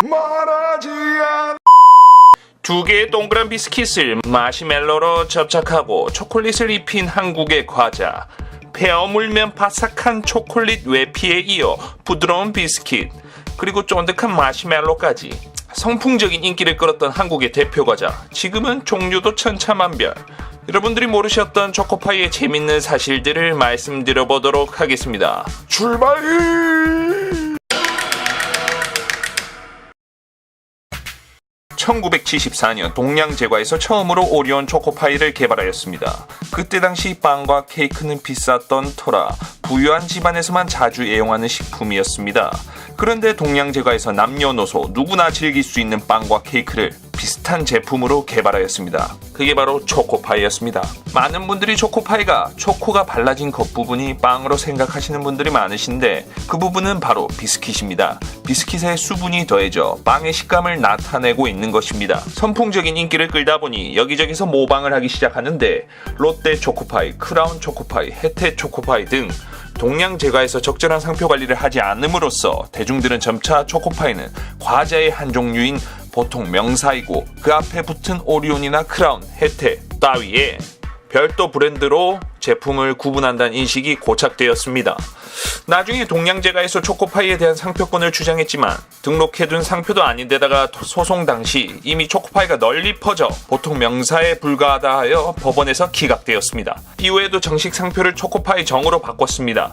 말하지 않... 두 개의 동그란 비스킷을 마시멜로로 접착하고 초콜릿을 입힌 한국의 과자. 베어 물면 바삭한 초콜릿 외피에 이어 부드러운 비스킷, 그리고 쫀득한 마시멜로까지 성풍적인 인기를 끌었던 한국의 대표 과자. 지금은 종류도 천차만별. 여러분들이 모르셨던 초코파이의 재밌는 사실들을 말씀드려보도록 하겠습니다. 출발! 1974년 동양제과에서 처음으로 오리온 초코파이를 개발하였습니다. 그때 당시 빵과 케이크는 비쌌던 터라 부유한 집안에서만 자주 애용하는 식품이었습니다. 그런데 동양제과에서 남녀노소 누구나 즐길 수 있는 빵과 케이크를 비슷한 제품으로 개발하였습니다. 그게 바로 초코파이였습니다. 많은 분들이 초코파이가 초코가 발라진 겉부분이 빵으로 생각하시는 분들이 많으신데 그 부분은 바로 비스킷입니다. 비스킷에 수분이 더해져 빵의 식감을 나타내고 있는 것입니다. 선풍적인 인기를 끌다 보니 여기저기서 모방을 하기 시작하는데 롯데 초코파이, 크라운 초코파이, 혜태 초코파이 등 동양제과에서 적절한 상표 관리를 하지 않음으로써 대중들은 점차 초코파이는 과자의 한 종류인 보통 명사이고 그 앞에 붙은 오리온이나 크라운, 혜태 따위에 별도 브랜드로 제품을 구분한다는 인식이 고착되었습니다. 나중에 동양제과에서 초코파이에 대한 상표권을 주장했지만 등록해둔 상표도 아닌데다가 소송 당시 이미 초코파이가 널리 퍼져 보통 명사에 불과하다 하여 법원에서 기각되었습니다. 이후에도 정식 상표를 초코파이 정으로 바꿨습니다.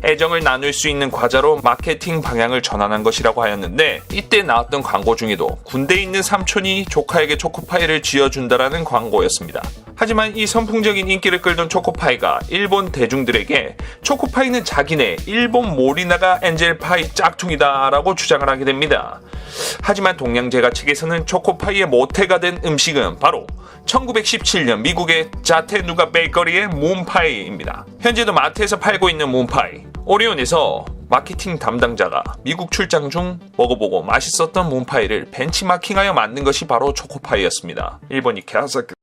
애정을 나눌 수 있는 과자로 마케팅 방향을 전환한 것이라고 하였는데 이때 나왔던 광고 중에도 군대에 있는 삼촌이 조카에게 초코파이를 쥐어준다라는 광고였습니다. 하지만 이 선풍적인 인기를 끌던 초코파이가 일본 대중들에게 초코파이는 자기네 일본 모리나가 엔젤파이 짝퉁이다 라고 주장을 하게 됩니다. 하지만 동양제과 측에서는 초코파이의 모태가 된 음식은 바로 1917년 미국의 자테누가 베이커리의 문파이입니다. 현재도 마트에서 팔고 있는 문파이. 오리온에서 마케팅 담당자가 미국 출장 중 먹어보고 맛있었던 문파이를 벤치마킹하여 만든 것이 바로 초코파이였습니다. 일본이 개새끼.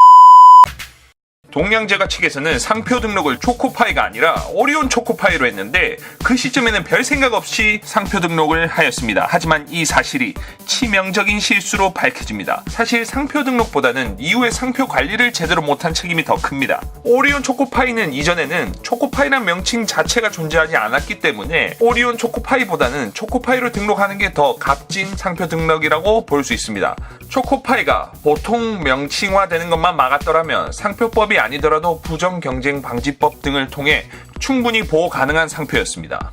동양제과 측에서는 상표 등록을 초코파이가 아니라 오리온 초코파이로 했는데 그 시점에는 별 생각 없이 상표 등록을 하였습니다. 하지만 이 사실이 치명적인 실수로 밝혀집니다. 사실 상표 등록보다는 이후에 상표 관리를 제대로 못한 책임이 더 큽니다. 오리온 초코파이는 이전에는 초코파이란 명칭 자체가 존재하지 않았기 때문에 오리온 초코파이보다는 초코파이로 등록하는 게 더 값진 상표 등록이라고 볼 수 있습니다. 초코파이가 보통 명칭화되는 것만 막았더라면 상표법이 아니더라도 부정경쟁방지법 등을 통해 충분히 보호 가능한 상표였습니다.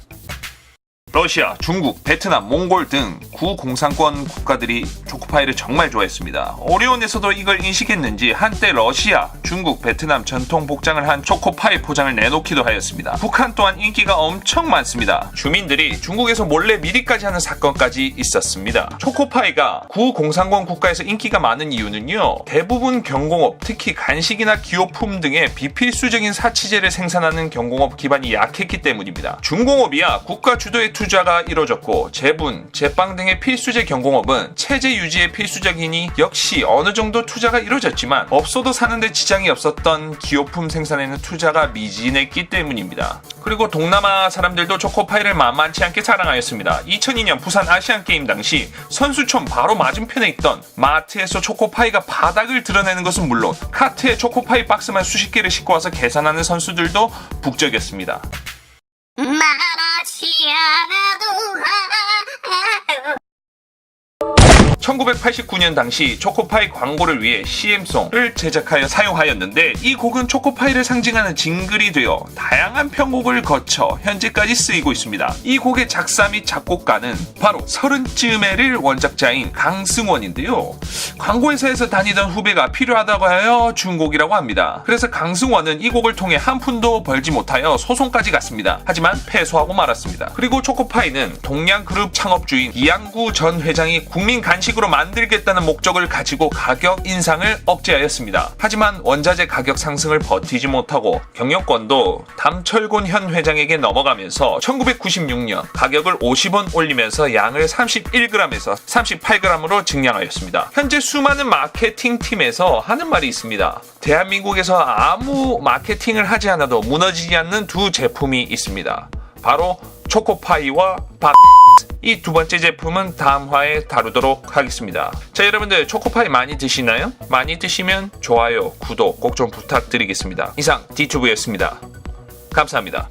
러시아, 중국, 베트남, 몽골 등 구공산권 국가들이 초코파이를 정말 좋아했습니다. 오리온에서도 이걸 인식했는지 한때 러시아, 중국, 베트남 전통 복장을 한 초코파이 포장을 내놓기도 하였습니다. 북한 또한 인기가 엄청 많습니다. 주민들이 중국에서 몰래 미리까지 하는 사건까지 있었습니다. 초코파이가 구공산권 국가에서 인기가 많은 이유는요, 대부분 경공업, 특히 간식이나 기호품 등의 비필수적인 사치제를 생산하는 경공업 기반이 약했기 때문입니다. 중공업이야 국가 주도의 투자가 이루어졌고 제분, 제빵 등의 필수제 경공업은 체제 유지에 필수적이니 역시 어느 정도 투자가 이루어졌지만 없어도 사는데 지장이 없었던 기호품 생산에는 투자가 미진했기 때문입니다. 그리고 동남아 사람들도 초코파이를 만만치 않게 사랑하였습니다. 2002년 부산 아시안게임 당시 선수촌 바로 맞은편에 있던 마트에서 초코파이가 바닥을 드러내는 것은 물론 카트에 초코파이 박스만 수십 개를 싣고 와서 계산하는 선수들도 북적였습니다. 말하지 않아도 1989년 당시 초코파이 광고를 위해 CM송을 제작하여 사용하였는데 이 곡은 초코파이를 상징하는 징글이 되어 다양한 편곡을 거쳐 현재까지 쓰이고 있습니다. 이 곡의 작사 및 작곡가는 바로 30쯤에를 원작자인 강승원인데요. 광고회사에서 다니던 후배가 필요하다고 하여 준 곡이라고 합니다. 그래서 강승원은 이 곡을 통해 한 푼도 벌지 못하여 소송까지 갔습니다. 하지만 패소하고 말았습니다. 그리고 초코파이는 동양그룹 창업주인 이양구 전 회장이 국민 간식으로 만들겠다는 목적을 가지고 가격 인상을 억제하였습니다. 하지만 원자재 가격 상승을 버티지 못하고 경영권도 담철곤 현 회장에게 넘어가면서 1996년 가격을 50원 올리면서 양을 31g에서 38g으로 증량하였습니다. 현재 수많은 마케팅 팀에서 하는 말이 있습니다. 대한민국에서 아무 마케팅을 하지 않아도 무너지지 않는 두 제품이 있습니다. 바로 초코파이와 밥 이 두 번째 제품은 다음 화에 다루도록 하겠습니다. 자, 여러분들 초코파이 많이 드시나요? 많이 드시면 좋아요, 구독 꼭 좀 부탁드리겠습니다. 이상 D2V였습니다. 감사합니다.